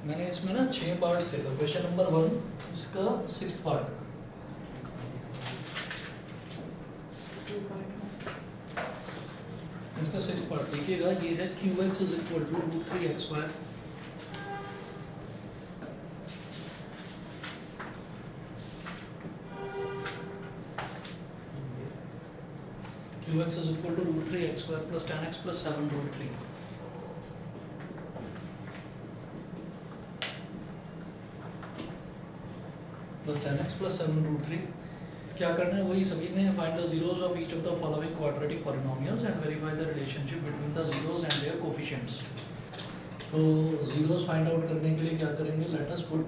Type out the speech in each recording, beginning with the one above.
मैंने इसमें ना 6 पार्ट्स थे, तो क्वेश्चन नंबर 1 इसका 6th पार्ट। इसका 6th पार्ट देखिएगा, ये है qx is equal to root 3x square qx is equal to root 3x square plus 10x plus 7 root 3 plus 10x plus 7 root 3। क्या करना है, वही सभी ने find the zeros of each of the following quadratic polynomials and verify the relationship between the zeros and their coefficients. तो zeros find out करने के लिए क्या करेंगे, let us put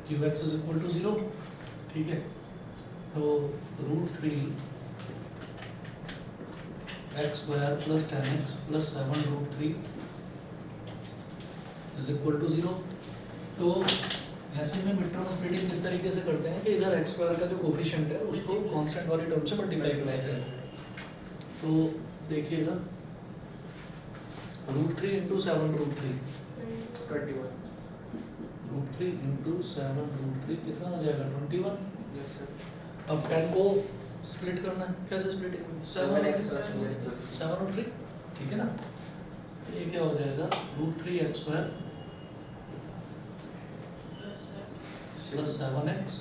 qx is equal to 0, ठीक है। तो root 3 x square plus 10x plus 7 root 3 is equal to 0। तो ऐसे में मिड टर्म स्प्लिटिंग किस तरीके से करते हैं कि इधर एक्स स्क्वायर का जो कोफिशिएंट है उसको कांस्टेंट वाली टर्म से मल्टीप्लाई कर देते हैं। तो देखिएगा root 3 into 7 root 3 21। Root 3 into 7 root 3 कितना हो जाएगा 21। Yes sir. अब 10 को स्प्लिट करना है, कैसे स्प्लिट 7x 7 और 3, ठीक है ना। ये क्या हो जाएगा root 3 x square plus 7x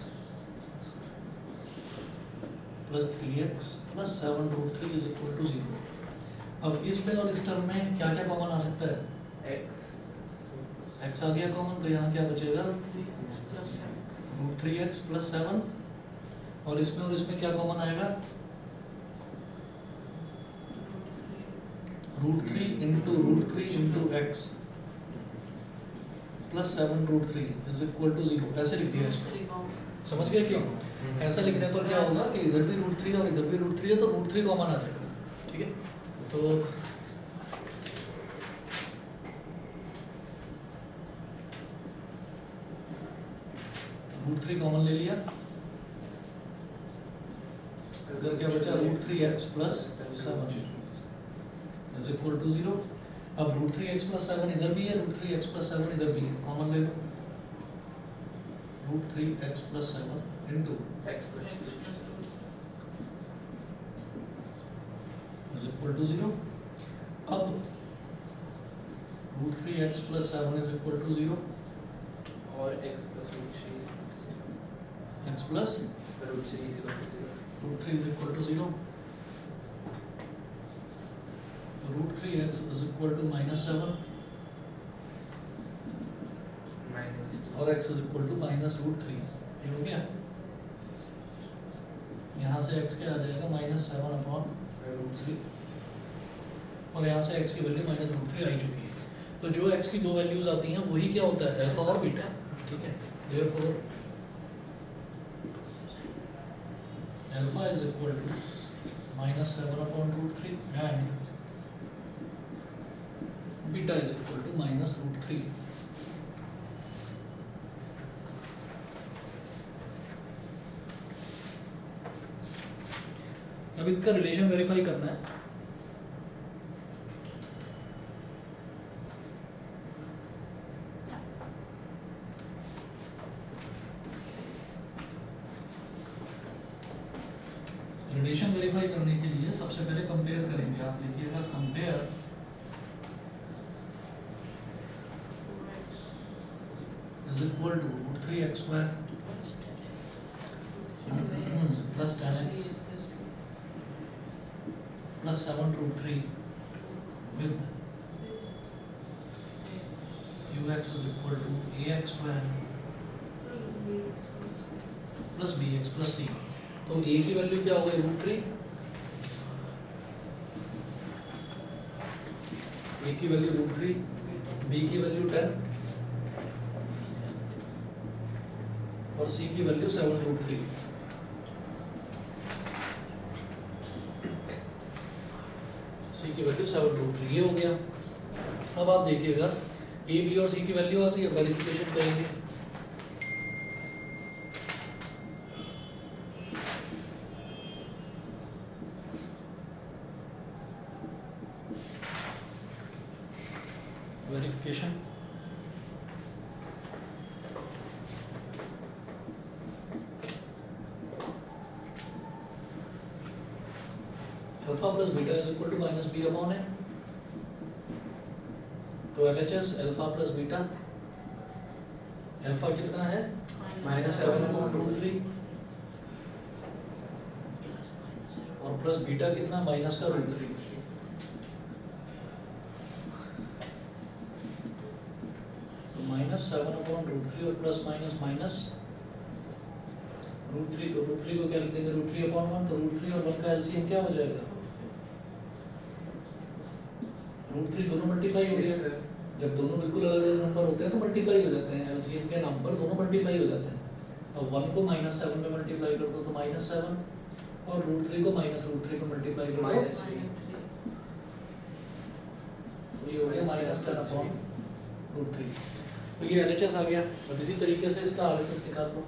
plus 3x plus 7 root 3 is equal to 0। अब इसमें और इस टर्म में क्या क्या कॉमन आ सकता है, x आ गया कॉमन, तो यहाँ क्या बचेगा रूट 3x प्लस 7, और इसमें क्या कॉमन आएगा root 3 into x plus 7 root 3 is equal to 0। ऐसे लिख दिया इसको, समझ गए क्यों? ऐसा लिखने पर क्या होगा कि इधर भी रूट 3 और इधर भी रूट 3 है, तो रूट 3 कॉमन आ जाएगा, ठीक है। तो रूट 3 कॉमन ले लिया, इधर क्या बचा root 3x plus 7 is equal to 0। अब रूट 3x प्लस 7 इधर भी है, रूट 3x प्लस 7 इधर भी है, कॉमन ले लो। Root 3x plus 7 into x plus is equal to 0। अब root 3x plus 7 is equal to 0 और x plus root 3 is equal to 0। x plus root 3 is equal to 0। रूट 3 is equal to 0। Root 3x is equal to minus 7 minus और x is equal to minus root 3। ये हो गया, यहाँ से x क्या आ जाएगा माइनस 7 अपॉन रूट 3, और यहाँ से x की वैल्यू माइनस रूट 3 आई चुकी है। तो जो x की दो वैल्यूज आती हैं वही क्या होता है, अल्फा और बीटा, ठीक है। Therefore alpha is equal to minus 7 upon root 3 and beta is equal to minus root 3। अब इनका रिलेशन वेरीफाई करना है। रिलेशन वेरीफाई करने के लिए सबसे पहले कंपेयर करेंगे। आप लिखिएगा compare is equal to root 3x square plus 10x plus 7 root 3 with ux is equal to ax square plus bx plus c। तो a की वैल्यू क्या हो गई रूट 3, a की वैल्यू रूट 3, b की वैल्यू 10 और c की value 7 root 3। c की वैल्यू 7 रूट 3, ये हो गया। अब आप देखिएगा a b और c की वैल्यू आ गई, अब वेरिफिकेशन करेंगे। Verification. Alpha plus beta is equal to minus b upon है, तो LHS alpha plus beta, alpha कितना है -7/√3 और प्लस बीटा कितना -√3। तो -7/√3 और प्लस माइनस √3, तो √3 को क्या लिख देंगे, √3/1, तो √3 और 1 का एलसीएम क्या हो जाएगा, √3 दोनों मल्टीप्लाई हो गया। जब दोनों बिल्कुल अलग अलग नंबर होते हैं तो मल्टीप्लाई हो जाते हैं, एलसीएम के नाम पर दोनों मल्टीप्लाई हो जाते हैं। अब 1 को -7 में मल्टीप्लाई कर दो तो -7, और √3 को -√3 को मल्टीप्लाई कर दो तो ये हो गया -10/√3। तो ये एलएचएस आ गया। अब इसी तरीके से इसका आरएचएस निकाल लो।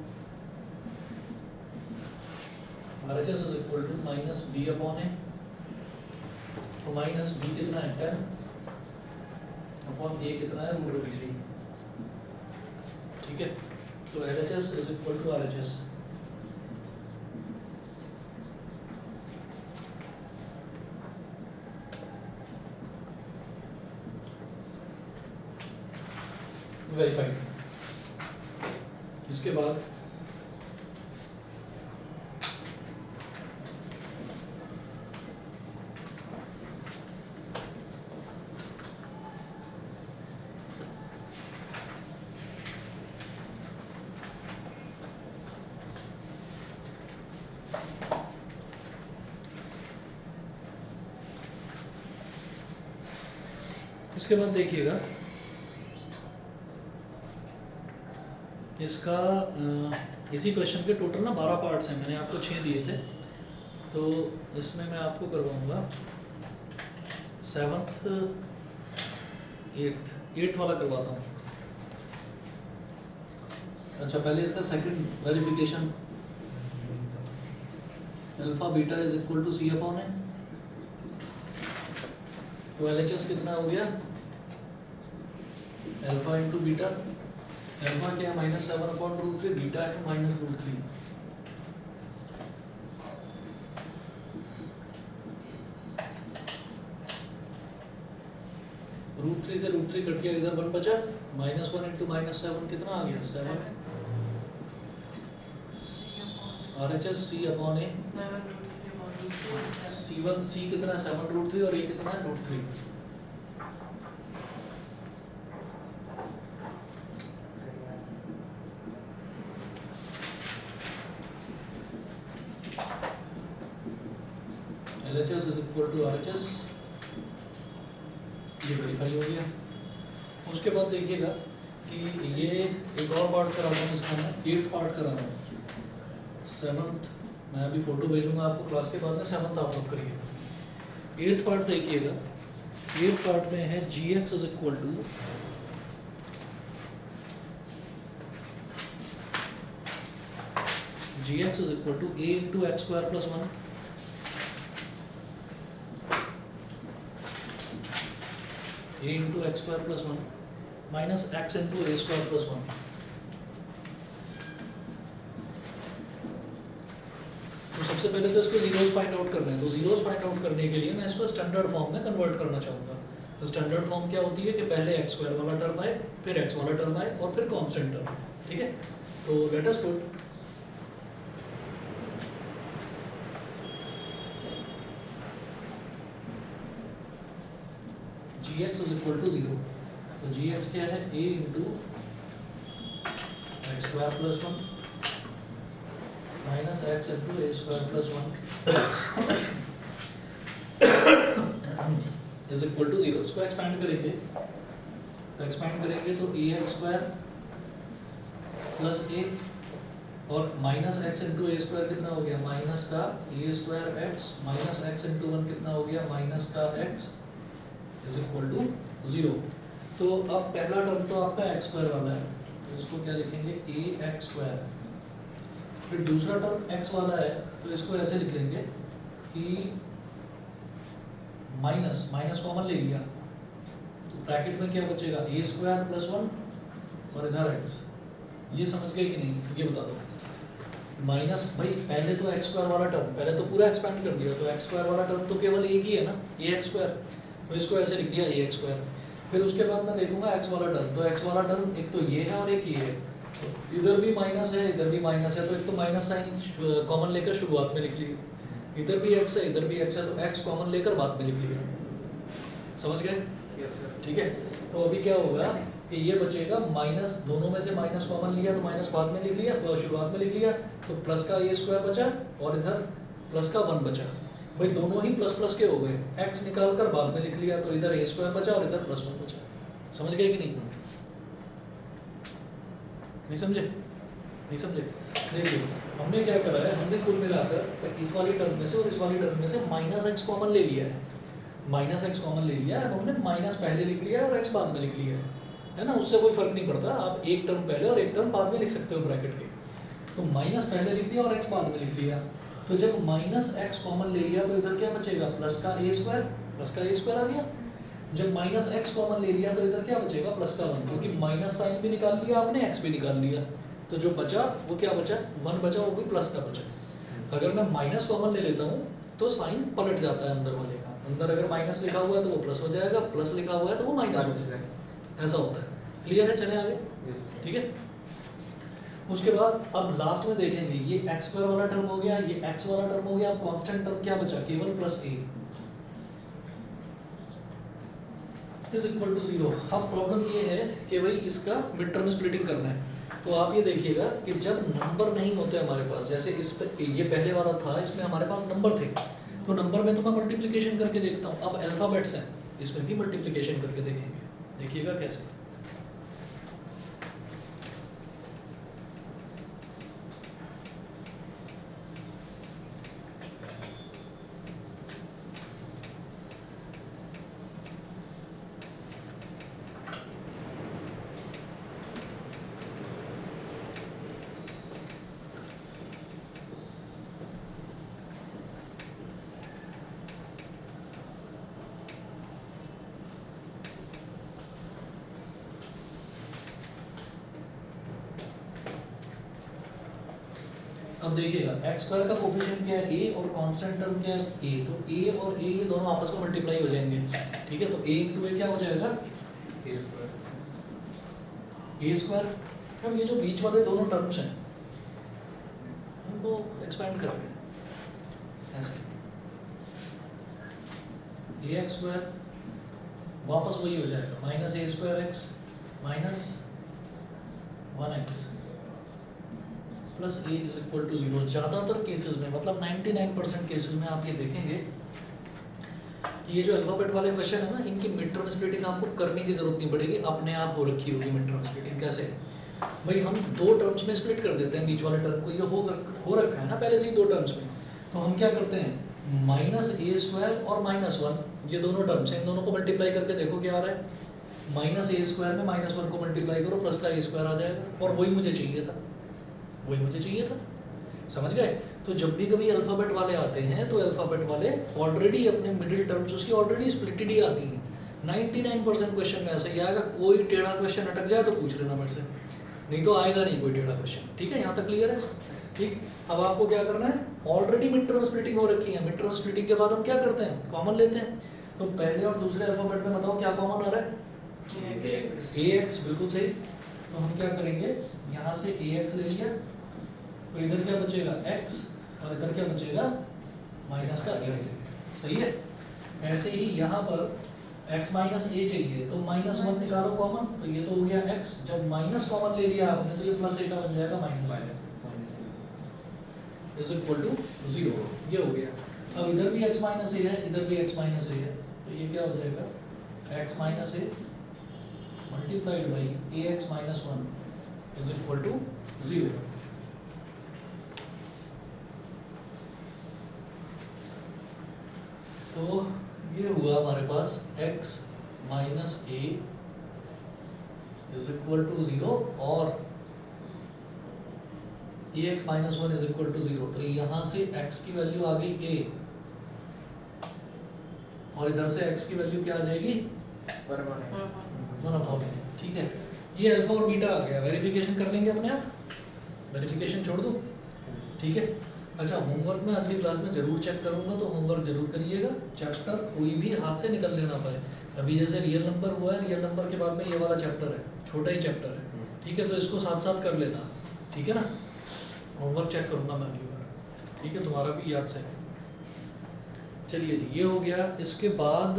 RHS is equal to -b/a, तो -b कितना है 10 अपॉन a कितना है √3। ठीक है, तो LHS is equal to RHS। Verified. इसके बाद देखिएगा इसका इसी क्वेश्चन के टोटल ना 12 पार्ट्स हैं, मैंने आपको 6 दिए थे, तो इसमें मैं आपको करवाऊंगा 7th 8th वाला करवाता हूँ। अच्छा, पहले इसका second verification, alpha beta is equal to c/a, तो LHS कितना हो गया, अल्फा इंटू बीटा, अल्फा क्या है -7/√3, बीटा है -√3। √3 से √3 कट गया, इधर 1 बचा, -1 इंटू -7 कितना आ गया 7। RHS c/a, C कितना है 7/√3 और a कितना है √3। LHS is equal to RHS, ये वेरीफाई हो गया। उसके बाद देखिएगा कि ये एक और पार्ट करा रहा हूँ, इसका मैं 8th पार्ट करा रहा हूँ। 7th मैं अभी फोटो भेजूंगा आपको क्लास के बाद में, 7th आप लोग करिए। 8th पार्ट देखिएगा, 8th पार्ट में है gx is equal to a into x square plus 1, a into x square plus 1 minus x into a square plus 1। तो सबसे पहले तो इसको जीरोस फाइंड आउट करने हैं, तो जीरोस फाइंड आउट करने के लिए मैं इसको स्टैंडर्ड फॉर्म में कन्वर्ट करना चाहूँगा। तो स्टैंडर्ड फॉर्म क्या होती है कि पहले एक्स स्क्वायर वाला टर्म आए, फिर एक्स वाला टर्म आए और फिर कांस्टेंट टर्म आए। ठीक है, तो let us put gx is equal to 0। तो gx क्या है, a into x square plus 1 minus x into A square plus 1 is equal to 0। इसको एक्सपैंड करेंगे, तो A X square plus A और minus x into A square कितना हो गया, माइनस का A square x minus x into 1 कितना हो गया, माइनस का एक्स इज इक्वल टू 0। तो अब पहला टर्म तो आपका एक्स स्क्वायर वाला है, तो इसको क्या लिखेंगे, ए एक्स स्क्वायर। फिर दूसरा टर्म एक्स वाला है, तो इसको ऐसे लिख लेंगे कि माइनस कॉमन ले लिया, तो ब्रैकेट में क्या बचेगा ए स्क्वायर प्लस 1 और इधर एक्स। ये समझ गए कि नहीं, ये बता दो। माइनस भाई पहले तो एक्स स्क्वायर वाला टर्म पहले तो पूरा एक्सपेंड कर दिया, तो एक्स स्क्वायर वाला टर्म तो केवल एक ही है ना, ए एक्स स्क्वायर, तो इसको ऐसे लिख दिया ए एक्स स्क्वायर। फिर उसके बाद मैं देखूंगा एक्स वाला टर्म, तो एक्स वाला टर्म एक तो ये है और एक ये है, तो इधर भी माइनस है इधर भी माइनस है, तो एक तो माइनस साइन कॉमन लेकर शुरुआत में लिख लिया, इधर भी एक्स है इधर भी एक्स है, तो एक्स कॉमन लेकर बाद में लिख लिया। समझ गए? Yes sir. ठीक है, तो अभी क्या होगा कि ये बचेगा माइनस, दोनों में से माइनस कॉमन लिया तो माइनस बाद में लिख लिया, शुरुआत में लिख लिया, तो प्लस का ए स्क्वायर बचा और इधर प्लस का 1 बचा। भाई दोनों ही प्लस प्लस के हो गए, एक्स निकाल कर बाद में लिख लिया, तो इधर ए स्क्वायर बचा और इधर प्लस 1 बचा। समझ गए कि नहीं? नहीं समझे? नहीं समझे? देखिए हमने क्या करा है, हमने कुल मिलाकर इस वाली टर्म में से और इस वाली टर्म में से माइनस एक्स कॉमन ले लिया है, माइनस एक्स कॉमन ले लिया है, हमने माइनस पहले लिख लिया है और एक्स बाद में लिख लिया है ना, उससे कोई फर्क नहीं पड़ता, आप एक टर्म पहले और एक टर्म बाद में लिख सकते हो ब्रैकेट के। तो माइनस पहले लिख दिया और एक्स बाद में लिख लिया, तो जब माइनस एक्स कॉमन ले लिया तो इधर क्या बचेगा, प्लस का ए स्क्वायर आ गया। जब माइनस एक्स कॉमन ले लिया तो इधर क्या बचेगा, प्लस का 1, क्योंकि माइनस साइन भी निकाल लिया आपने, एक्स भी निकाल लिया, तो जो बचा वो क्या बचा, 1 बचा, वो भी प्लस का बचा। अगर मैं माइनस कॉमन ले लेता हूँ तो साइन पलट जाता है अंदर वाले का, अंदर अगर माइनस लिखा हुआ है तो वो प्लस हो जाएगा, प्लस लिखा हुआ है तो वो माइनस हो जाएगा, ऐसा होता है। क्लियर है? चले आगे। ठीक है, उसके बाद अब लास्ट में देखेंगे, ये एक्स स्क्वायर वाला टर्म हो गया, ये एक्स वाला टर्म हो गया, अब कांस्टेंट टर्म क्या बचा, केवल plus a is equal to 0। अब प्रॉब्लम ये है कि भाई इसका मिड टर्म स्प्लिटिंग करना है, तो आप ये देखिएगा कि जब नंबर नहीं होते हमारे पास, जैसे इस पे ये पहले वाला था, इसमें हमारे पास नंबर थे, तो नंबर में तो मैं मल्टीप्लिकेशन करके देखता हूँ, अब अल्फाबेट्स हैं, इसमें भी मल्टीप्लिकेशन करके देखेंगे, देखिएगा कैसे। अब देखिएगा एक्स स्क्वायर का कोफिशिएंट क्या है, ए, और कांस्टेंट टर्म क्या है, ए, तो ए और ए ये दोनों आपस में मल्टीप्लाई हो जाएंगे। ठीक है, तो ए इंटू ए क्या हो जाएगा, ए स्क्वायर। अब ये जो बीच वाले दोनों टर्म्स हैं उनको एक्सपेंड करेंगे ऐसे, ए एक्स स्क्वायर वापस वही हो जाएगा, minus a square x minus 1x plus a is equal to 0। ज़्यादातर केसेस में, मतलब 99% केसेस में आप ये देखेंगे कि ये जो अल्फाबेट वाले क्वेश्चन है ना, इनकी मिड टर्म स्प्लिटिंग आपको करने की जरूरत नहीं पड़ेगी, अपने आप हो रखी होगी मिड टर्म स्प्लिटिंग। कैसे भाई, हम 2 टर्म्स में स्प्लिट कर देते हैं बीच वाले टर्म को, ये हो रखा है ना पहले से ही 2 टर्म्स में, तो हम क्या करते हैं, माइनस ए स्क्वायर और माइनस 1 ये दोनों टर्म्स हैं, इन दोनों को मल्टीप्लाई करके देखो क्या आ रहा है, माइनस ए स्क्वायर में माइनस 1 को मल्टीप्लाई करो, प्लस का ए स्क्वायर आ जाएगा, और वही मुझे चाहिए था, समझ गए। तो जब भी कभी अल्फ़ाबेट वाले आते हैं तो अल्फ़ाबेट वाले ऑलरेडी अपने मिडिल टर्म्स उसकी ऑलरेडी स्प्लिटेड ही आती हैं। 99% क्वेश्चन में ऐसे ही आएगा, कोई टेढ़ा क्वेश्चन अटक जाए तो पूछ लेना मेरे से, नहीं तो आएगा नहीं कोई टेढ़ा क्वेश्चन। ठीक है, यहाँ तक क्लियर है? ठीक, अब आपको क्या करना है, ऑलरेडी मिड टर्म स्प्लिटिंग हो रखी है, मिड टर्म स्प्लिटिंग के बाद हम क्या करते हैं, कॉमन लेते हैं। तो पहले और दूसरे अल्फ़ाबेट में बताओ क्या कॉमन आ रहा है, ए एक्स, बिल्कुल सही। तो हम क्या करेंगे, यहाँ से ए एक्स ले लिया, तो इधर क्या बचेगा x और इधर क्या बचेगा माइनस का a, सही है। ऐसे ही यहाँ पर x माइनस a चाहिए, तो माइनस 1 निकालो कॉमन, तो ये तो हो गया x, जब माइनस कॉमन ले लिया आपने तो ये प्लस a का बन जाएगा माइनस इज इक्वल टू 0, ये हो गया। अब इधर भी x माइनस a है, इधर भी x माइनस a है, तो ये क्या हो जाएगा, x minus a multiplied by ax minus 1 is equal to 0। तो ये हुआ हमारे पास x minus A is equal to 0 और A X minus 1 is equal to 0। तो यहाँ से x की वैल्यू आ गई a और इधर से x की वैल्यू क्या आ जाएगी वन अपॉन ए, ठीक है। ये अल्फा और बीटा आ गया, वेरिफिकेशन कर लेंगे अपने आप, वेरिफिकेशन छोड़ दो, ठीक है। अच्छा, होमवर्क में अगली क्लास में जरूर चेक करूंगा, तो होमवर्क जरूर करिएगा, चैप्टर कोई भी हाथ से निकल लेना पाए। अभी जैसे रियल नंबर हुआ है, रियल नंबर के बाद में ये वाला चैप्टर है, छोटा ही चैप्टर है, ठीक है, तो इसको साथ साथ कर लेना, ठीक है ना। होमवर्क चेक करूंगा मैं अगली बार, ठीक है, तुम्हारा भी याद से। चलिए जी, ये हो गया। इसके बाद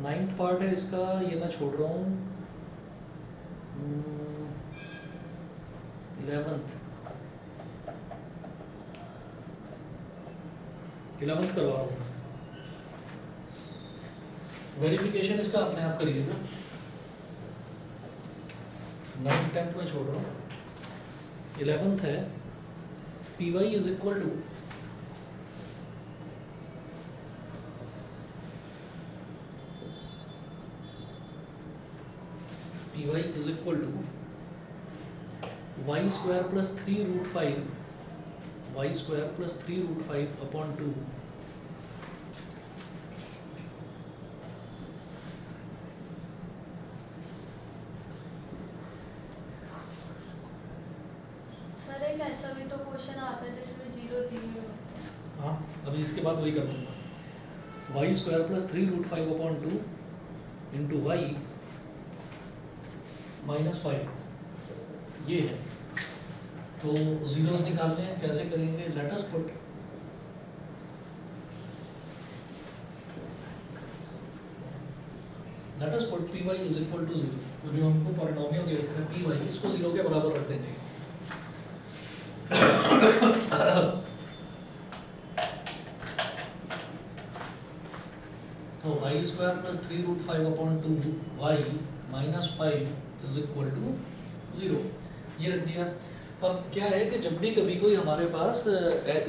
9th पार्ट है इसका, ये मैं छोड़ रहा हूँ। 11th करवा रहा हूँ। वेरिफिकेशन इसका अपने आप करिएगा, 9th 10th में छोड़ रहा हूँ। 11th है p y is equal to p y is equal to y square plus 3√5 y square plus 3√5 upon 2 sir एक ऐसा भी तो क्वेश्चन आता है जिसमें जीरो दी हुई होती है। हाँ, अभी इसके बाद वही कर लूँगा। Y square plus 3√5 upon 2 into y -5 ये है। तो जीरोस निकालने हैं, कैसे करेंगे? Let us put p y is equal to 0। तो जो हमको पॉलिनोमियल दे रखा है पी वाई, इसको 0 के बराबर रख देंगे। तो y square plus 3√5 upon 2 y -5 is equal to 0, ये रख दिया। अब क्या है कि जब भी कभी कोई हमारे पास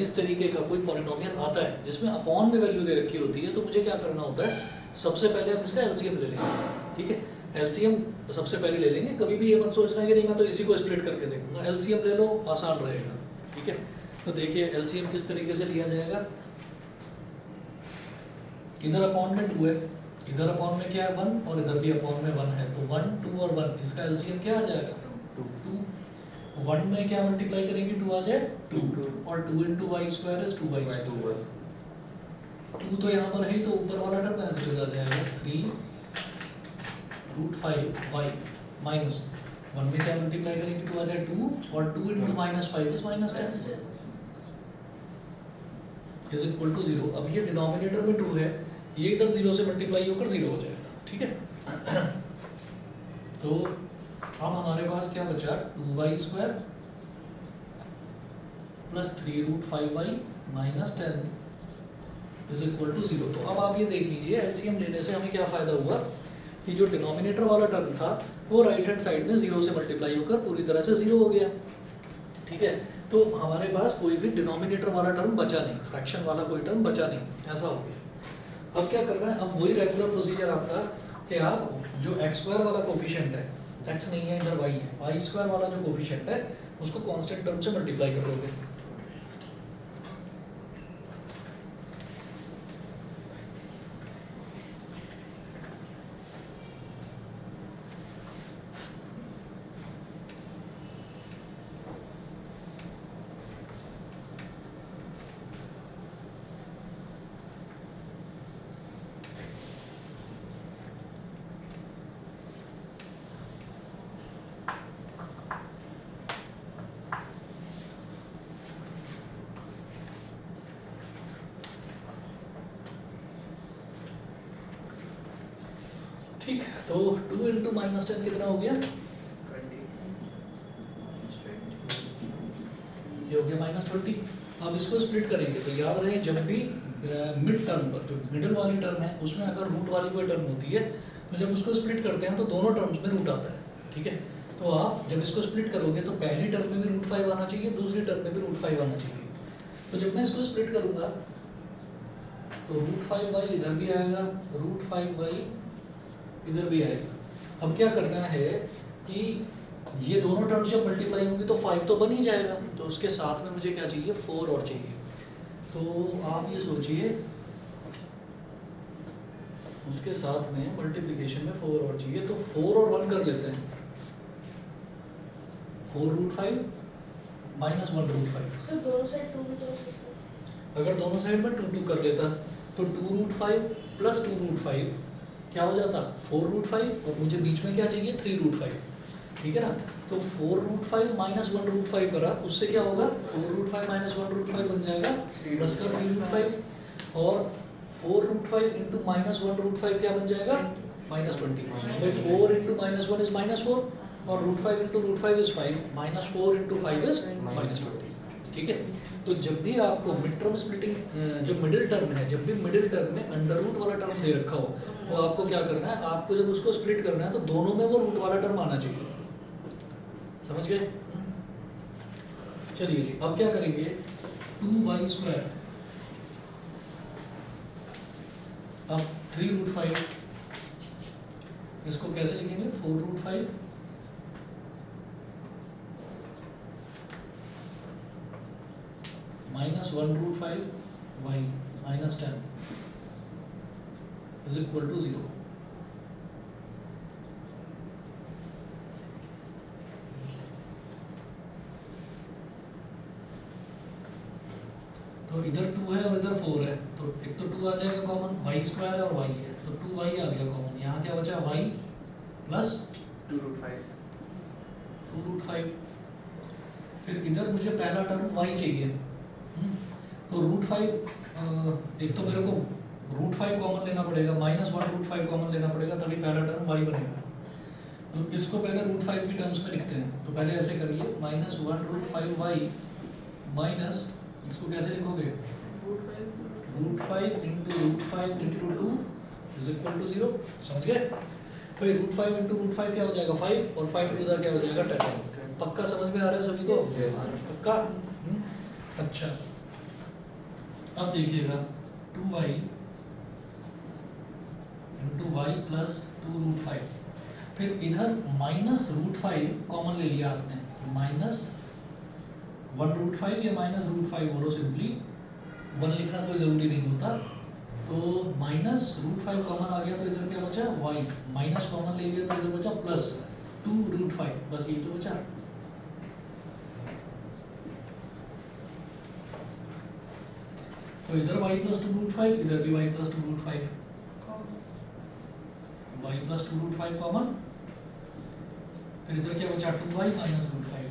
इस तरीके का कोई पॉलिनोमियल आता है जिसमें अपॉन में वैल्यू दे रखी होती है, तो मुझे क्या करना होता है, सबसे पहले हम इसका एलसीएम ले लेंगे, ठीक है। एलसीएम सबसे पहले ले लेंगे, कभी भी ये मत सोचना कि नहीं मैं तो इसी को स्प्लिट करके देखूंगा, एलसीएम ले लो, आसान रहेगा, ठीक है। तो देखिए एलसीएम किस तरीके से लिया जाएगा। इधर अपॉन में 2 है, इधर अपॉन में क्या है 1, और इधर भी अपॉन में 1 है, तो 1 2 और 1, इसका एलसीएम क्या आ जाएगा 2। 1 में क्या मल्टीप्लाई करेंगे 2 आ जाए 2, और 2 into y square is 2 y square. 2 तो यहाँ पर है ही, तो ऊपर वाला टर्म कैंसिल हो जाएगा 3√5 वाई माइनस 1 में क्या मल्टीप्लाई करेंगे 2 आ जाए 2, और 2 into -5 is -10 is equal to 0। अब ये डिनोमिनेटर में 2 है, ये इधर 0 से मल्टीप्लाई होकर 0 हो जाएगा, ठीक है। तो अब हमारे पास क्या बचा 2y square plus 3√5y minus 10 is equal to 0। तो अब आप ये देख लीजिए एलसीएम लेने से हमें क्या फ़ायदा हुआ कि जो डिनोमिनेटर वाला टर्म था वो राइट हैंड साइड में 0 से मल्टीप्लाई होकर पूरी तरह से 0 हो गया, ठीक है। तो हमारे पास कोई भी डिनोमिनेटर वाला टर्म बचा नहीं, फ्रैक्शन वाला कोई टर्म बचा नहीं, ऐसा हो गया। अब क्या करना है, अब वही रेगुलर प्रोसीजर आपका कि आप जो x स्क्वायर वाला कोफिशिएंट है, x नहीं है इधर y है, y स्क्वायर वाला जो कोफिशिएंट है उसको कांस्टेंट टर्म से मल्टीप्लाई करोगे। ठीक, तो 2 इंटू -10 कितना हो गया, ये हो गया -20। अब इसको स्प्लिट करेंगे तो याद रहे जब भी मिड टर्म पर जो मिडिल वाली टर्म है उसमें अगर रूट वाली कोई टर्म होती है तो जब उसको स्प्लिट करते हैं तो दोनों टर्म्स में रूट आता है, ठीक है। तो आप जब इसको स्प्लिट करोगे तो पहली टर्म में भी √5 आना चाहिए, दूसरी टर्म में भी √5 आना चाहिए। तो जब मैं इसको स्प्लिट करूंगा तो √5y इधर भी आएगा, √5y इधर भी आएगा। अब क्या करना है कि ये दोनों टर्म्स जब मल्टीप्लाई होंगी तो 5 तो बन ही जाएगा, तो उसके साथ में मुझे क्या चाहिए 4 और चाहिए। तो आप ये सोचिए उसके साथ में मल्टीप्लिकेशन में 4 और चाहिए, तो 4 और 1 कर लेते हैं। 4√5 माइनस 1√5। सर दोनों साइड 2 भी तो हो सकता है। अगर दोनों साइड में 2 2 कर लेता तो 2√5 प्लस 2√5 क्या हो जाता 4√5, और मुझे बीच में क्या चाहिए 3√5, ठीक है ना। तो 4√5 माइनस 1√5 करा, उससे क्या होगा 4√5 माइनस 1√5 बन जाएगा प्लस का 3√5, और 4√5 इंटू माइनस 1√5 क्या बन जाएगा -20। भाई 4 इंटू -1 इज -4, और √5 इंटू √5 इज 5, -4 इंटू 5 इज -20, ठीक है। तो जब भी आपको मिड टर्म स्प्लिटिंग, जो मिडिल टर्म है, जब भी मिडिल टर्म में अंडर रूट वाला टर्म दे रखा हो, तो आपको क्या करना है, आपको जब उसको स्प्लिट करना है तो दोनों में वो रूट वाला टर्म आना चाहिए, समझ गए। चलिए जी, अब क्या करेंगे 2y², अब 3√5, इसको कैसे लिखेंगे 4√5 minus 1√5 y minus 10 is equal to 0। तो इधर 2 है और इधर 4 है, तो एक तो 2 आ जाएगा कॉमन, y² है और y है, तो 2y आ गया कॉमन। यहाँ क्या बचा y प्लस 2√5। फिर इधर मुझे पहला टर्म y चाहिए, तो √5, एक तो मेरे को √5 कॉमन लेना पड़ेगा, -1√5 कॉमन लेना पड़ेगा, तभी पहला टर्म y बनेगा। तो इसको पहले √5 की टर्म्स में लिखते हैं, तो पहले ऐसे करिए -1√5y माइनस, इसको कैसे लिखोगे √5 into √5 into 2 is equal to 0, समझ गए। भाई √5 इंटू √5 क्या हो जाएगा 5, और 5 टू क्या हो जाएगा 10। पक्का समझ में आ रहा है सभी को? पक्का। अच्छा, अब देखिएगा 2y इंटू y प्लस 2√5, फिर इधर -√5 कॉमन ले लिया आपने, -1√5 या -√5 बोलो, सिंपली 1 लिखना कोई ज़रूरी नहीं होता। तो -√5 कॉमन आ गया, तो इधर क्या बचा y, माइनस कॉमन ले लिया तो इधर बचा प्लस 2√5, बस ये तो बचा। तो इधर y प्लस 2√5, इधर भी y plus 2√5, y plus 2√5 common, फिर इधर क्या बचा 2y माइनस √5।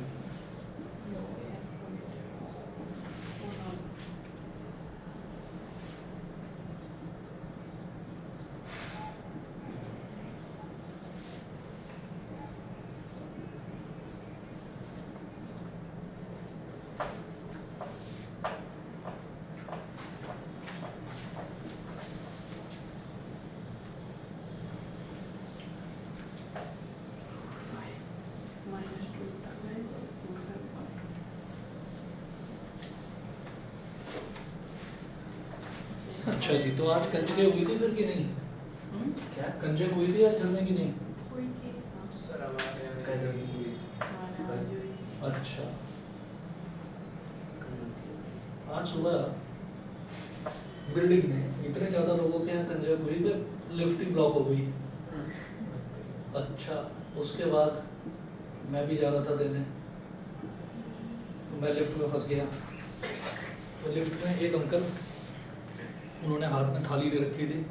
अच्छा जी, तो आज कंजके हुई थी फिर कि नहीं? क्या कंजक हुई थी आज घर में कि नहीं? हुई थी। सर हमारे यहाँ कल हुई। अच्छा, आज सुबह बिल्डिंग में इतने ज़्यादा लोगों के यहाँ कंजक हुई कि लिफ्ट ही ब्लॉक हो गई। अच्छा, उसके बाद मैं भी जा रहा था देने, तो मैं लिफ्ट में फंस गया। तो लिफ्ट में एक अंकल, उन्होंने हाथ में थाली ले रखी थी,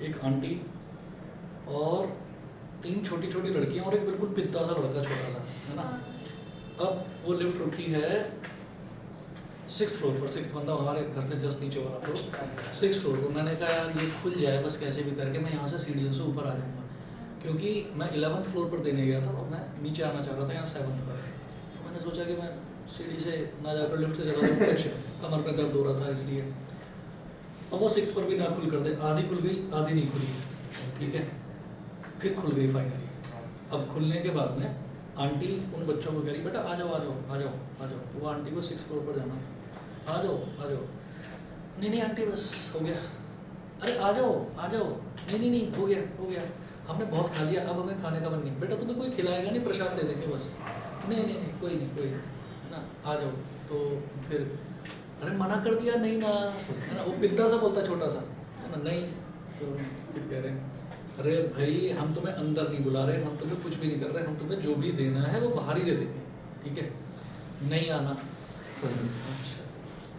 एक आंटी और 3 छोटी छोटी लड़कियां और एक बिल्कुल पिद्दा सा लड़का छोटा सा, है ना। अब वो लिफ्ट रुकी है 6th फ्लोर पर, 6th मतलब हमारे घर से जस्ट नीचे वाला फ्लोर, 6th फ्लोर पर। मैंने कहा यार ये खुल जाए बस कैसे भी करके, मैं यहाँ से सीढ़ियों से ऊपर आ जाऊँगा, क्योंकि मैं 11th फ्लोर पर देने गया था और मैं नीचे आना चाह रहा था यहाँ 7th पर। तो मैंने सोचा कि मैं सीढ़ी से ना जाकर लिफ्ट से चला जाऊँ, कुछ कमर में दर्द हो रहा था इसलिए। अब वो 6th पर भी ना खुल कर दे, आधी खुल गई आधी नहीं खुली, ठीक है, फिर खुल गई फाइनली। अब खुलने के बाद में आंटी उन बच्चों को कह रही बेटा आ जाओ आ जाओ आ जाओ आ जाओ। तो वो आंटी को 6th फ्लोर पर जाना था, आ जाओ आ जाओ, नहीं नहीं आंटी बस हो गया, अरे आ जाओ आ जाओ, नहीं नहीं नहीं हो गया, हमने बहुत खा लिया अब हमें खाने का मन नहीं। बेटा तुम्हें कोई खिलाएगा नहीं, प्रसाद दे देंगे बस। नहीं नहीं नहीं कोई नहीं है ना, आ जाओ। तो फिर अरे मना कर दिया, नहीं ना, है ना, वो पिद्दा सा बोलता छोटा सा, है ना, नहीं तो फिर कह रहे हैं अरे भाई हम तुम्हें अंदर नहीं बुला रहे, हम तुम्हें कुछ भी नहीं कर रहे, हम तुम्हें जो भी देना है वो बाहर ही दे देंगे, ठीक है, नहीं आना। अच्छा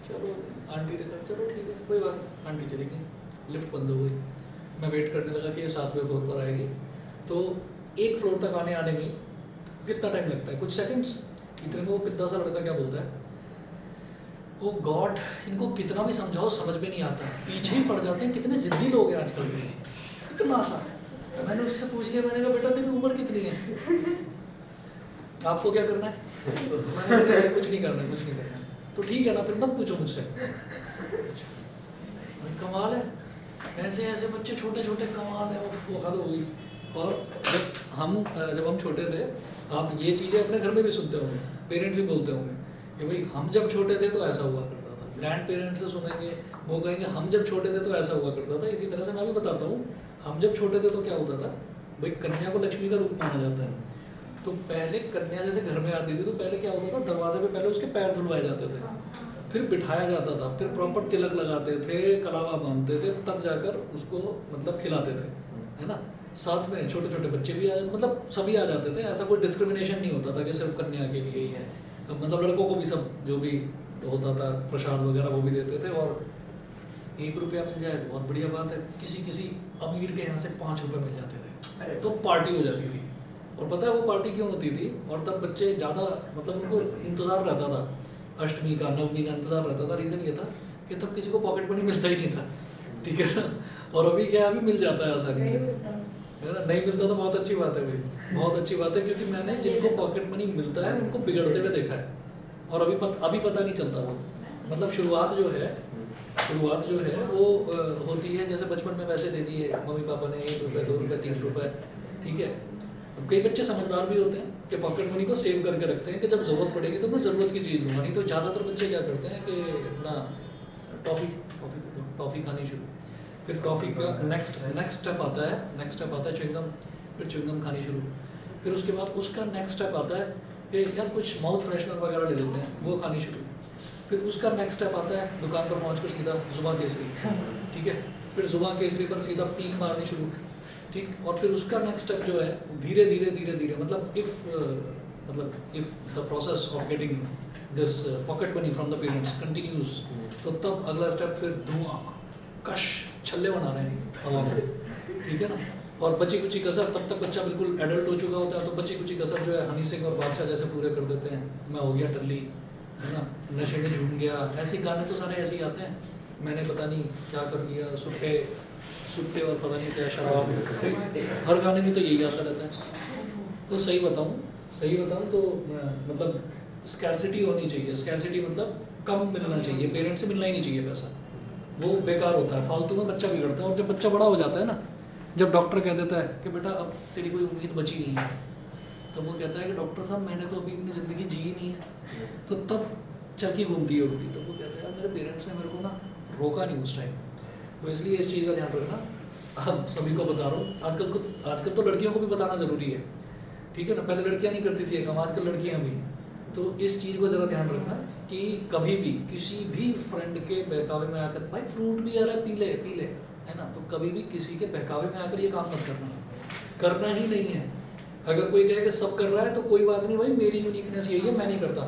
चलो आंटी ने कहा चलो ठीक है कोई बात नहीं, आंटी चली गई, लिफ्ट बंद हो गई। मैं वेट करने लगा कि ये 7वें फ्लोर पर आएगी, तो 1 फ्लोर तक आने में कितना टाइम लगता है, कुछ सेकंड्स। इतने में वो पिद्दा सा लड़का क्या बोलता है, ओ गॉड इनको कितना भी समझाओ समझ में नहीं आता, पीछे ही पड़ जाते हैं, कितने जिद्दी लोग हैं आजकल के, इतना सा। मैंने उससे पूछ लिया, मैंने कहा बेटा तेरी उम्र कितनी है, आपको क्या करना है, मैंने कहा कुछ नहीं करना, कुछ नहीं करना। तो ठीक है ना, फिर मत पूछो मुझसे। कमाल है, ऐसे ऐसे बच्चे छोटे छोटे कमाल है, वो हद हो गई। और जब हम छोटे थे, आप ये चीज़ें अपने घर में भी सुनते होंगे, पेरेंट्स भी बोलते होंगे कि भाई हम जब छोटे थे तो ऐसा हुआ करता था, ग्रैंड पेरेंट्स से सुनेंगे, वो कहेंगे हम जब छोटे थे तो ऐसा हुआ करता था। इसी तरह से मैं भी बताता हूँ, हम जब छोटे थे तो क्या होता था, भाई कन्या को लक्ष्मी का रूप माना जाता है, तो पहले कन्या जैसे घर में आती थी तो पहले क्या होता था, दरवाजे पे पहले उसके पैर धुलवाए जाते थे, फिर बिठाया जाता था, फिर प्रॉपर तिलक लगाते थे, कलावा बांधते थे, तब जाकर उसको मतलब खिलाते थे, है ना। साथ में छोटे छोटे बच्चे भी मतलब सभी आ जाते थे, ऐसा कोई डिस्क्रिमिनेशन नहीं होता था कि सिर्फ कन्या के लिए ही है, मतलब लड़कों को भी सब जो भी होता था प्रसाद वगैरह वो भी देते थे। और 1 रुपया मिल जाए तो बहुत बढ़िया बात है, किसी अमीर के यहाँ से 5 रुपये मिल जाते थे तो पार्टी हो जाती थी। और पता है वो पार्टी क्यों होती थी, और तब बच्चे ज़्यादा मतलब उनको इंतज़ार रहता था, अष्टमी का नवमी का इंतज़ार रहता था। रीज़न ये था कि तब किसी को पॉकेट मनी मिलता ही नहीं था, ठीक है ना। और अभी क्या, अभी मिल जाता है आसानी से, है ना। नहीं मिलता तो बहुत अच्छी बात है भाई, बहुत अच्छी बात है, क्योंकि मैंने जिनको पॉकेट मनी मिलता है उनको बिगड़ते हुए देखा है, और अभी पता नहीं चलता वो, मतलब शुरुआत जो है वो होती है जैसे बचपन में वैसे दे दिए मम्मी पापा ने 1 रुपये 2 रुपये 3 रुपये, ठीक है। कई बच्चे समझदार भी होते हैं कि पॉकेट मनी को सेव करके रखते हैं कि जब ज़रूरत पड़ेगी तो मैं ज़रूरत की चीज़ लूँगा, नहीं तो ज़्यादातर बच्चे क्या करते हैं कि अपना टॉफ़ी खानी शुरू, फिर टॉफ़ी का नेक्स्ट स्टेप आता है च्युइंगम, फिर च्युइंगम खानी शुरू, फिर उसके बाद उसका नेक्स्ट स्टेप आता है कि यार कुछ माउथ फ्रेशनर वगैरह ले लेते हैं, वो खानी शुरू, फिर उसका नेक्स्ट स्टेप आता है दुकान पर पहुँच कर सीधा जुबां केसरी, ठीक है, फिर जुबां केसरी पर सीधा पीक मारनी शुरू, ठीक। और फिर उसका नेक्स्ट स्टेप जो है धीरे धीरे मतलब if the process of getting this pocket money from the parents continues, तो तब अगला स्टेप फिर धुआं कश छल्ले बना रहे हैं हवा में, ठीक है ना। और बची कुची कसर, तब तक बच्चा बिल्कुल एडल्ट हो चुका होता है, तो बची कुची कसर जो है हनी सिंह और बादशाह जैसे पूरे कर देते हैं, मैं हो गया टल्ली, है ना, नशे में झूम गया, ऐसे गाने तो सारे ऐसे ही आते हैं, मैंने पता नहीं क्या कर दिया, सुट्टे और पता नहीं क्या शराब, हर गाने में तो यही आता रहता है। तो सही बताऊँ तो मतलब स्कैर्सिटी होनी चाहिए, स्कैर्सिटी मतलब कम मिलना चाहिए, पेरेंट्स से मिलना ही नहीं चाहिए पैसा, वो बेकार होता है, फालतू में बच्चा बिगड़ता है। और जब बच्चा बड़ा हो जाता है ना, जब डॉक्टर कह देता है कि बेटा अब तेरी कोई उम्मीद बची नहीं है, तो वो कहता है कि डॉक्टर साहब मैंने तो अभी अपनी ज़िंदगी जी ही नहीं है, तो तब चरखी घूमती है उल्टी, तो वो कहता है यार मेरे पेरेंट्स ने मेरे को ना रोका नहीं उस टाइम। तो इसलिए इस चीज़ का ध्यान रखना, अब सभी को बता रहा हूँ, आजकल तो लड़कियों को भी बताना ज़रूरी है, ठीक है ना, पहले लड़कियाँ नहीं करती थी काम, आजकल लड़कियाँ भी। तो इस चीज़ को ज़रा ध्यान रखना कि कभी भी किसी भी फ्रेंड के बहकावे में आकर भाई फ्रूट भी आ रहा है पी ले, है ना, तो कभी भी किसी के बहकावे में आकर ये काम मत करना ही नहीं है। अगर कोई कहे कि सब कर रहा है तो कोई बात नहीं भाई, मेरी यूनिकनेस यही है, मैं नहीं करता,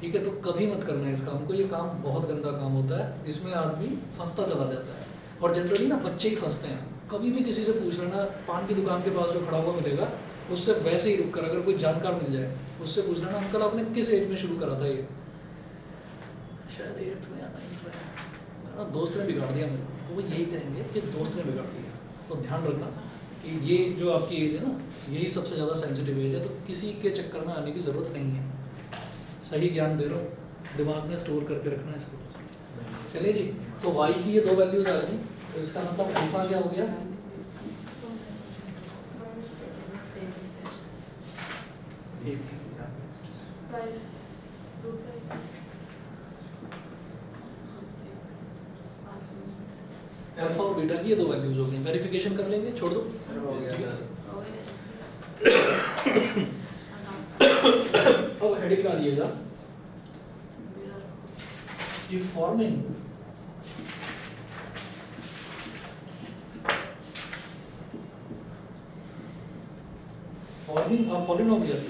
ठीक है, तो कभी मत करना है इस काम को, ये काम बहुत गंदा काम होता है, इसमें आदमी फंसता चला जाता है। और जनरली ना बच्चे ही फंसते हैं, कभी भी किसी से पूछ लेना, पान की दुकान के पास जो खड़ा हुआ मिलेगा उससे वैसे ही रुक कर, अगर कोई जानकार मिल जाए उससे पूछ लेना अंकल आपने किस एज में शुरू करा था ये, शायद 8th में या 9th में, मेरा दोस्त ने बिगाड़ दिया मेरे को, तो वो यही कहेंगे कि दोस्त ने बिगाड़ दिया। तो ध्यान रखना कि ये जो आपकी एज है ना, यही सबसे ज़्यादा सेंसिटिव एज है, तो किसी के चक्कर में आने की ज़रूरत नहीं है। सही ज्ञान दे रहा हूँ, दिमाग में स्टोर करके रखना इसको। चलिए जी, तो y की ये 2 वैल्यूज आ गई, तो इसका मतलब अल्फा क्या हो गया, अल्फा और बीटा की ये 2 वैल्यूज हो गई। वेरिफिकेशन कर लेंगे, छोड़ दो। अब हेडिंग डालिएगा, forming Forming a polynomial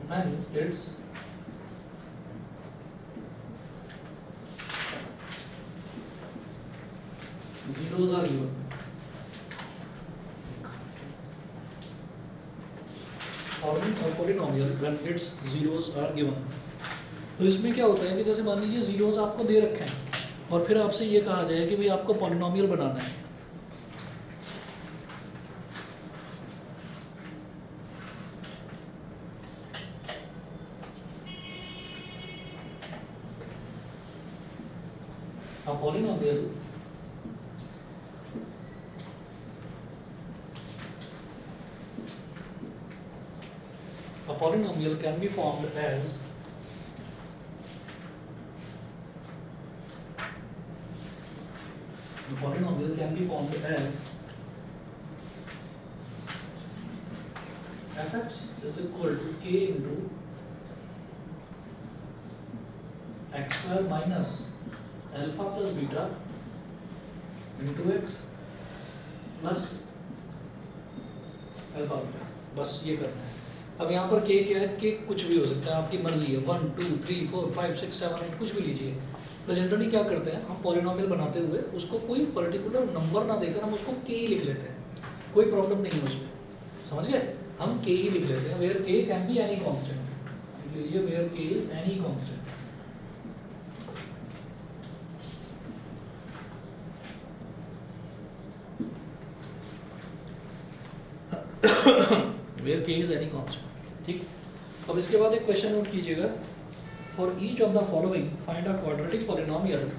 when its zeros are given. Forming a polynomial when its zeros are given. तो इसमें क्या होता है कि जैसे मान लीजिए जीरोस आपको दे रखे हैं और फिर आपसे ये कहा जाए कि भाई आपको पॉलिनोमियल बनाना है। A polynomial can be formed as fx is equal to k into x square minus alpha plus beta into x plus alpha beta। बस ये करना है। अब यहाँ पर k क्या है? k कुछ भी हो सकता है, आपकी मर्जी है, 1 2 3 4 5 6 7 8 कुछ भी लीजिए। तो जनरली क्या करते हैं हम पॉलिनोमियल बनाते हुए उसको कोई पर्टिकुलर नंबर ना देकर हम उसको k ही लिख लेते हैं, कोई प्रॉब्लम नहीं है उसमें, समझ गए? हम k ही लिख लेते हैं, where k can be any constant. लीजिए where k is any constant. Where k is any constant. ठीक, अब इसके बाद एक क्वेश्चन नोट कीजिएगा। For each of the following find a quadratic polynomial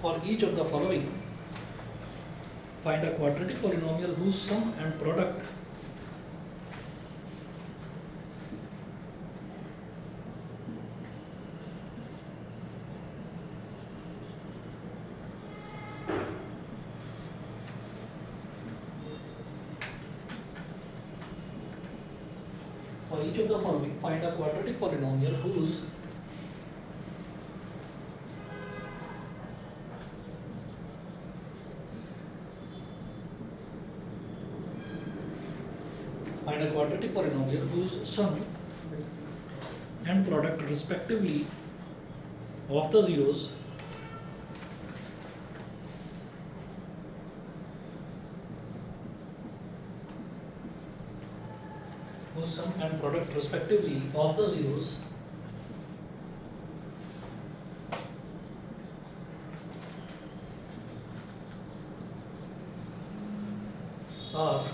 for each of the following find a quadratic polynomial whose sum and product for each of the following find a quadratic polynomial whose find a quadratic polynomial whose sum and product respectively of the zeros whose sum and product respectively of the zeros are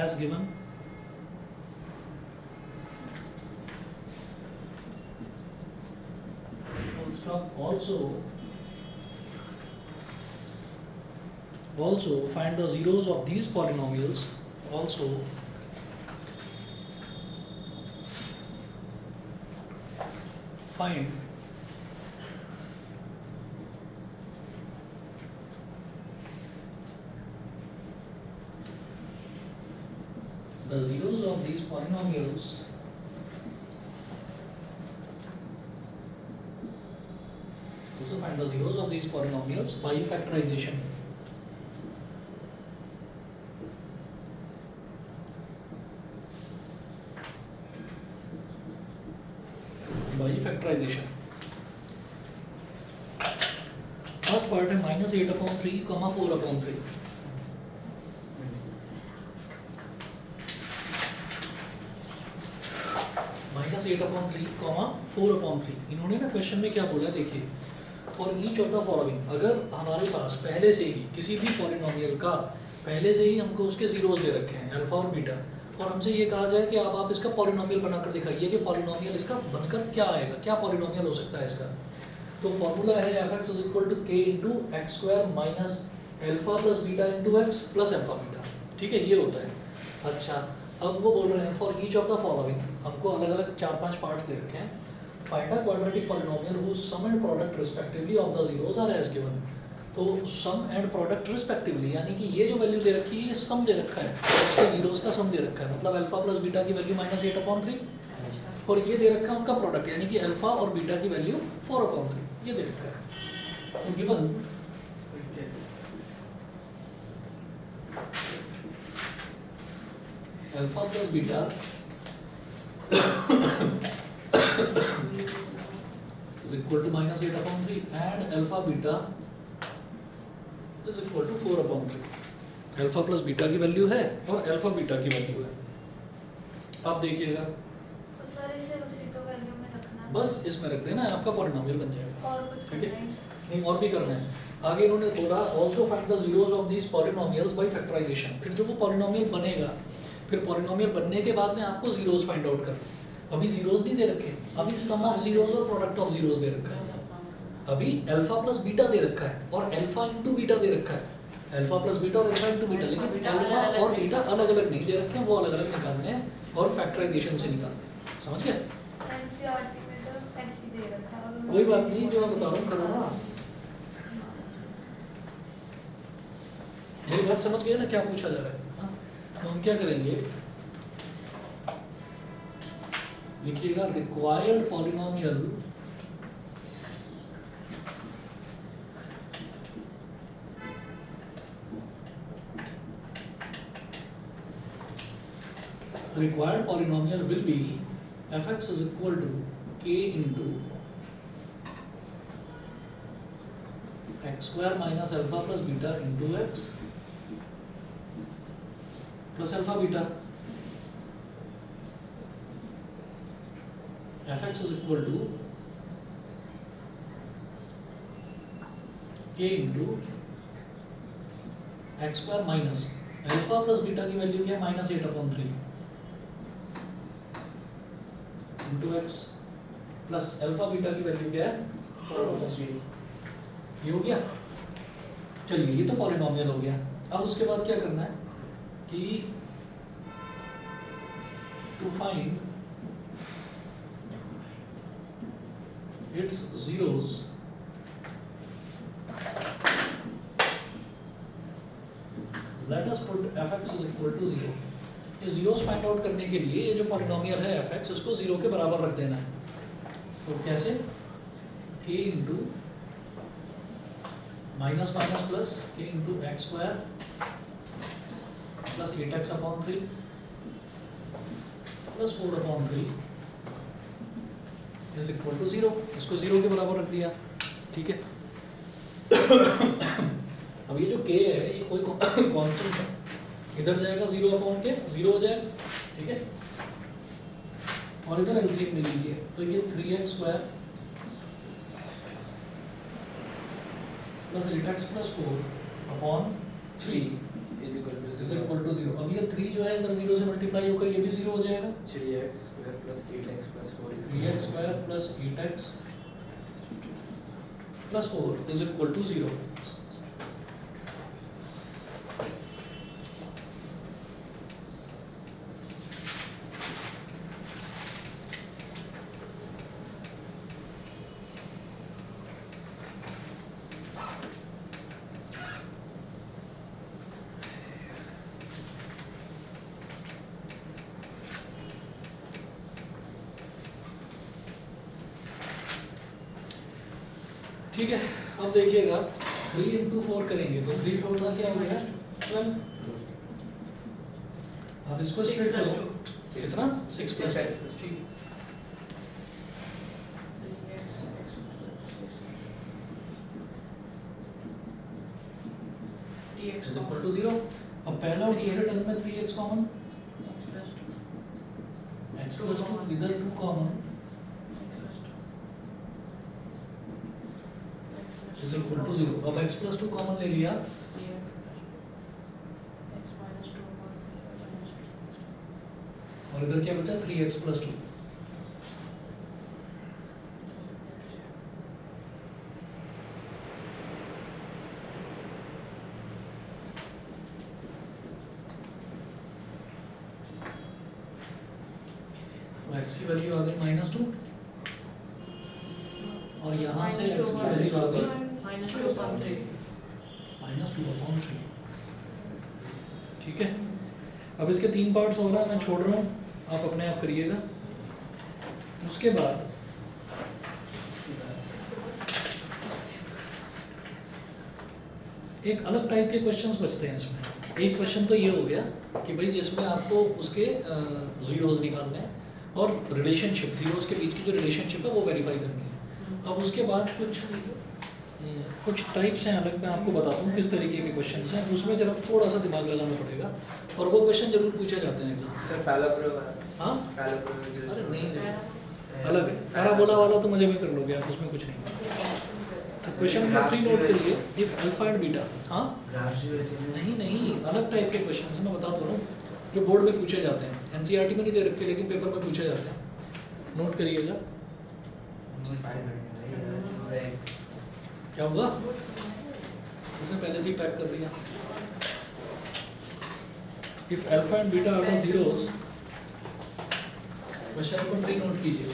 as given full stop। Also find the zeros of these polynomials also find the zeros of these polynomials also find the zeros of these polynomials by factorization। By factorization। First part है -8/3, 4/3। -8/3, 4/3। इन्होंने ना question में क्या बोला देखिए, for each of the following, अगर हमारे पास पहले से ही किसी भी पॉलिनोमियल का पहले से ही हमको उसके जीरोस दे रखे हैं अल्फा और बीटा, और हमसे ये कहा जाए कि अब आप इसका पॉलिनोमियल बनाकर दिखाइए कि पॉलिनोमियल इसका बनकर क्या आएगा, क्या पॉलिनोमियल हो सकता है इसका। तो फॉर्मूला है fx is equal to k into x square minus alpha plus beta into x plus alpha beta. ठीक है, ये होता है। अच्छा, अब वो बोल रहे हैं for each of the following, हमको अलग अलग 4-5 पार्ट्स दे रखे हैं। Find a quadratic polynomial whose sum and product respectively of the zeros are as given. तो सम एंड प्रोडक्ट रिस्पेक्टिवली, यानी कि ये जो वैल्यू दे रखी है ये सम दे रखा है, उसके जीरोस का सम दे रखा है, मतलब अल्फा प्लस बीटा की वैल्यू -8/3 और ये दे रखा है उनका प्रोडक्ट, यानी कि अल्फा और बीटा की वैल्यू 4/3 ये दे रखा है। तो given alpha plus beta is equal to -8/3 and alpha beta is equal to 4/3। Alpha plus beta की वैल्यू है और अल्फा बीटा की वैल्यू है। आप देखिएगा तो सर इसे उसी तो वैल्यू में रखना है। बस इसमें रख देना, आपका पॉलिनोमियल बन जाएगा। और कुछ ठीक है, करना है? नहीं और भी करना है। आगे इन्होंने बोला also find the zeros of these polynomials by factorization. फिर जो वो पॉलिनोमियल बनेगा, फिर पॉलिनोमियल बनने के बाद में आपको जीरोस फाइंड आउट करना है। अभी जीरोस नहीं दे रखे, अभी सम ऑफ जीरोस और प्रोडक्ट ऑफ जीरोस दे रखा है। अभी अल्फा प्लस बीटा दे रखा है और अल्फा इंटू बीटा दे रखा है, अल्फा प्लस बीटा और अल्फा इंटू बीटा, लेकिन अल्फा और बीटा अलग अलग नहीं दे रखे हैं, वो अलग अलग निकालने हैं और फैक्टराइजेशन से निकालने हैं। समझ गए? एनसीईआरटी में तो ऐसे दे रखा है और कोई बात नहीं, जो मैं बता रहा हूँ करो ना। मेरी बात समझ गए ना क्या पूछा जा रहा है? हाँ? तो हम क्या करेंगे, लिखिएगा required polynomial will be fx is equal to k into x square minus alpha plus beta into x plus alpha beta। fx is equal to k into x square minus alpha plus beta की value क्या है -8/3 into x plus alpha beta की value क्या है 4/3। ये हो गया। चलिए ये तो पॉलिनोमियल हो गया। अब उसके बाद क्या करना है कि to find its zeros let us put fx is equal to 0। ये जीरोस फाइंड आउट करने के लिए ये जो पॉलिनोमियल है fx उसको 0 के बराबर रख देना है। तो कैसे, k into minus minus plus k into x square plus 8x/3 plus 4/3 is equal to 0। इसको 0 के बराबर रख दिया। ठीक है, अब ये जो k है ये कोई कांस्टेंट है, इधर जाएगा 0/k 0 हो जाएगा। ठीक है, और इधर एलसीएम ले लीजिए, तो ये 3x square plus 8x plus 4/3 is is equal equal to 0। अब ये 3 जो है इधर 0 से मल्टीप्लाई होकर ये भी 0 हो जाएगा। 3x square plus 8x plus 4 3x square plus 8x plus 4 is equal to 0। ठीक है, अब देखिएगा 3 इंटू 4 करेंगे तो 3 4 का क्या हो गया 12। अब इसको स्प्लिट करो, कितना 6 प्लस 6। ठीक है, इज इक्वल टू 0। अब पहला और दूसरे टर्म में 3x कॉमन, x प्लस 2 इधर 2 कॉमन इज इक्वल टू 0। अब x प्लस 2 कॉमन ले लिया, और इधर क्या बचा 3x प्लस 2। तो x की वैल्यू आ गई -2 और यहाँ से x की वैल्यू आ गई -2/3। ठीक है, अब इसके 3 पार्ट्स हो रहा है, मैं छोड़ रहा हूँ, आप अपने आप करिएगा। उसके बाद एक अलग टाइप के क्वेश्चंस बचते हैं इसमें। एक क्वेश्चन तो ये हो गया कि भाई जिसमें आपको उसके ज़ीरोज़ निकालने हैं और रिलेशनशिप, ज़ीरोज़ के बीच की जो रिलेशनशिप है वो वेरीफाई करनी है। अब उसके बाद कुछ टाइप्स हैं अलग, मैं आपको बताता हूँ किस तरीके के क्वेश्चन हैं। उसमें जरा थोड़ा सा दिमाग लगाना पड़ेगा और वो क्वेश्चन जरूर पूछे जाते हैं एग्जाम। सर पैराबोला, हाँ पैराबोला अरे नहीं अलग है, पैराबोला वाला तो मजे में कर लोगे आप, उसमें कुछ नहीं। क्वेश्चन नंबर 3 नोट करिए, इफ अल्फा एंड बीटा। हाँ नहीं अलग टाइप के क्वेश्चन हैं, मैं बता दो रहा हूँ जो बोर्ड में पूछे जाते हैं। एनसीईआरटी में नहीं दे रखे लेकिन पेपर में पूछे जाते हैं, नोट करिएगा। क्या हुआ, उसने पहले से ही पैक कर दिया। If alpha and beta are the zeros, question number 3 note कीजिए।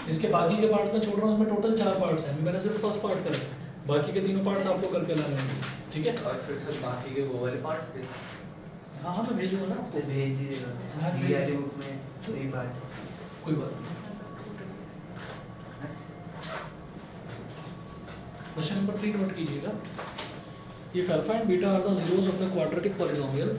इसके बाकी के पार्ट्स में छोड़ रहा हूँ, उसमें टोटल 4 पार्ट्स हैं, मैंने सिर्फ फर्स्ट पार्ट करा, बाकी के तीनों पार्ट्स आपको करके लाने होंगे। ठीक है, और फिर सर बाकी के वो वाले पार्ट फिर हाँ मैं भेजूंगा ना आपको, भेज दीजिएगा डीआरटी बुक में 3 पार्ट। कोई बात नहीं। क्वेश्चन नंबर 3 नोट कीजिएगा। If alpha and beta are the zeros of the quadratic polynomial,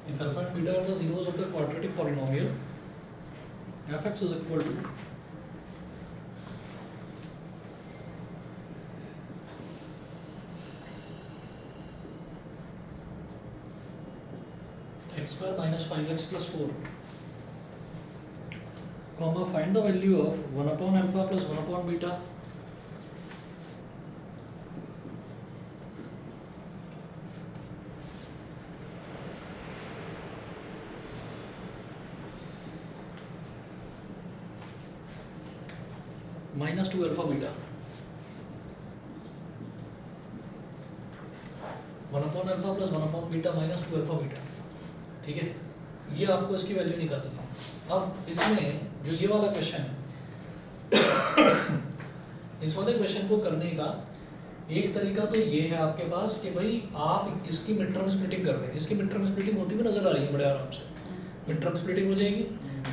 if alpha and beta are the zeros of the quadratic polynomial, fx is equal to x square minus 5x plus 4, comma find the value of 1 upon alpha plus 1 upon beta minus 2 alpha beta, 1 upon alpha plus 1 upon beta minus 2 alpha beta। ठीक है, ये आपको इसकी value निकालनी है। अब इसमें जो ये वाला क्वेश्चन है इस वाले क्वेश्चन को करने का एक तरीका तो ये है आपके पास कि भाई आप इसकी मिड टर्म स्प्लिटिंग कर रहे हैं। इसकी मिड टर्म स्प्लिटिंग होती हुई नजर आ रही है बड़े आराम से। मिड टर्म स्प्लिटिंग हो जाएगी,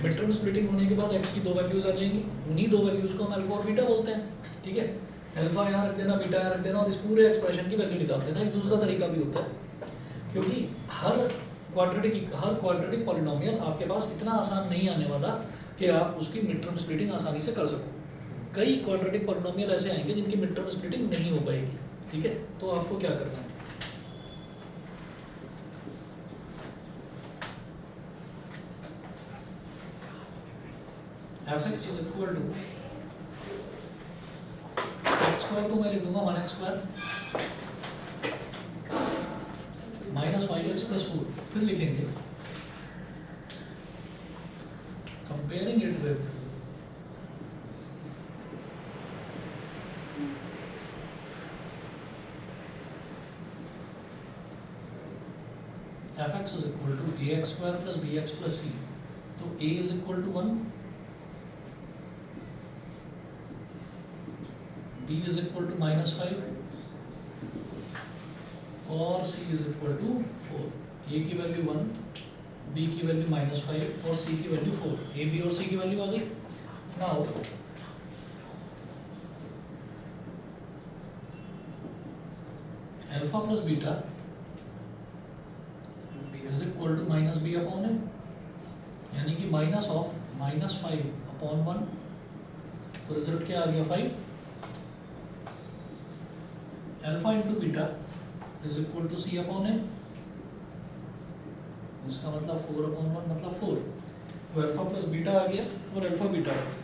मिड टर्म स्प्लिटिंग होने के बाद x की 2 वैल्यूज आ जाएंगी, उन्हीं 2 वैल्यूज को हम अल्फा और बीटा बोलते हैं। ठीक है, अल्फा यहाँ रख देना, बीटा यहाँ रख देना और इस पूरे एक्सप्रेशन की वैल्यू निकाल देना। एक दूसरा तरीका भी होता है, क्योंकि हर क्वाड्रेटिक पॉलिनोमियल आपके पास इतना आसान नहीं आने वाला कि आप उसकी मिड टर्म स्प्लिटिंग आसानी से कर सको। कई क्वाड्रेटिक पॉलिनोमियल ऐसे आएंगे जिनकी मिड टर्म स्प्लिटिंग नहीं हो पाएगी। ठीक है, तो आपको क्या करना है, fx is equal to x square को मैं लिख दूंगा 1x square minus 5x plus 4, फिर लिखेंगे comparing it with fx is equal to ax square plus bx plus c। तो a is equal to 1, b is equal to -5 और c is equal to 4। a की value 1, b की value -5 और c की value 4। a, b और c की value आ गई। Now alpha plus beta is equal to -b upon a, यानी कि माइनस ऑफ -5 अपॉन 1, तो रिजल्ट क्या आ गया 5। Alpha into beta is equal to c upon a, इसका मतलब 4 अपॉन 1 मतलब 4। तो अल्फा प्लस बीटा आ गया और अल्फा बीटा आ गया।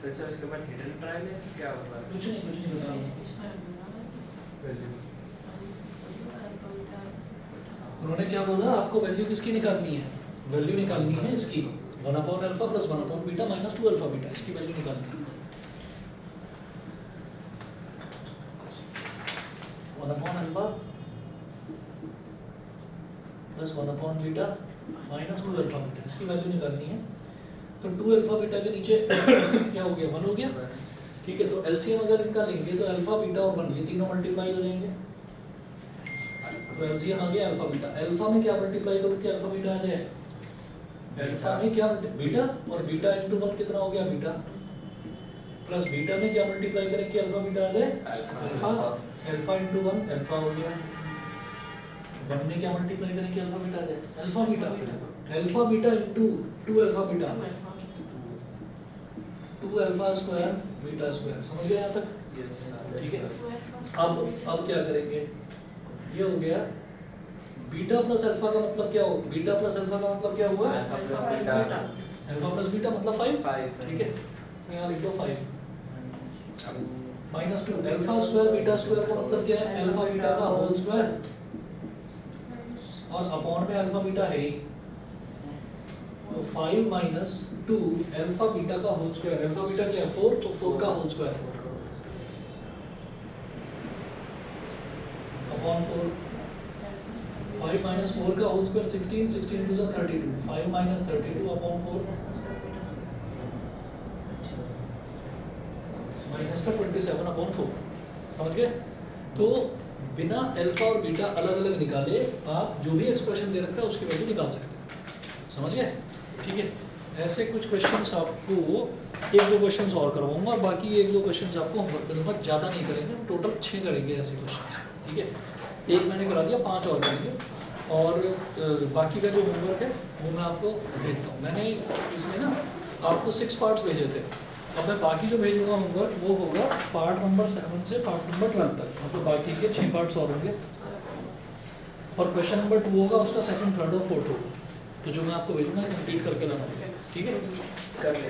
फिर सर इसके बाद हिडन ट्रायल है क्या होगा? कुछ नहीं बता रहा। उन्होंने क्या बोला, आपको वैल्यू किसकी निकालनी है? वैल्यू निकालनी है इसकी 1/α प्लस 1/β माइनस 2α-β, इसकी वैल्यू निकालनी है। 1/α प्लस 1/β माइनस 2α-β, इसकी वैल्यू निकालनी है। तो 2α-β के नीचे क्या हो गया? 1 हो गया। ठीक है, तो एलसीएम अगर इनका लेंगे तो अल्फा बीटा और 1 ये तीनों मल्टीप्लाई हो जाएंगे। तो एलसीएम आ गया अल्फा बीटा। अल्फा में क्या मल्टीप्लाई करूं कि अल्फा बीटा आ जाए? अल्फा में क्या बीटा और बीटा इनटू 1 कितना हो गया? बीटा प्लस बीटा में क्या मल्टीप्लाई करें कि अल्फा बीटा आ जाए? अल्फा। अल्फा इनटू 1 अल्फा हो गया। 1 में क्या मल्टीप्लाई करें कि अल्फा बीटा आ जाए? Alpha beta. Alpha beta into 2 alpha beta 2 alpha square beta square. समझ गए यहाँ तक? यस ठीक है। अब क्या करेंगे? ये हो गया बीटा प्लस अल्फा का मतलब क्या हो? बीटा प्लस अल्फा का मतलब क्या हुआ? Alpha plus beta. Alpha plus beta मतलब 5। 5 ठीक है, तो यहाँ लिख दो 5 minus 2 alpha square beta square का मतलब क्या है? अल्फा बीटा का होल स्क्वायर और अपॉन में अल्फा बीटा है ही, तो 5 माइनस 2 अल्फा बीटा का होल स्क्वायर। अल्फा बीटा क्या है? 4, तो 4 का होल स्क्वायर अपॉन 4। 5 माइनस 4 का whole square 16, 16 two 32, 5 minus 32 upon 4 minus का 27 अपॉन 4। समझ गए? तो बिना अल्फा और बीटा अलग अलग निकाले आप जो भी एक्सप्रेशन दे रखा है उसकी वैल्यू निकाल सकते हैं। समझ गए? ठीक है, ऐसे कुछ क्वेश्चंस आपको 1-2 क्वेश्चंस और करवाऊंगा और बाकी 1-2 क्वेश्चंस आपको होमवर्क पे दूंगा, ज़्यादा नहीं करेंगे, टोटल 6 करेंगे ऐसे क्वेश्चंस। ठीक है, 1 मैंने करा दिया, 5 और करेंगे और बाकी का जो होमवर्क है वो मैं आपको भेजता हूँ। मैंने इसमें ना आपको 6 पार्ट्स भेजे थे, अब मैं बाकी जो भेजूंगा होमवर्क वो होगा पार्ट नंबर 7 से पार्ट नंबर 12 तक, मतलब बाकी के 6 पार्ट्स और होंगे और क्वेश्चन नंबर 2 होगा, उसका 2nd, 3rd और 4th होगा। तो जो मैं आपको भेजूंगा कंप्लीट करके लाना होगा। ठीक है, कर ले।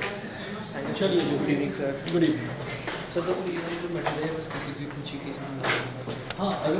चलिए जी, good evening sir. Good evening. Sir तो ये जो मटेरियल है बस किसी की पूछी किसी हाँ, अगर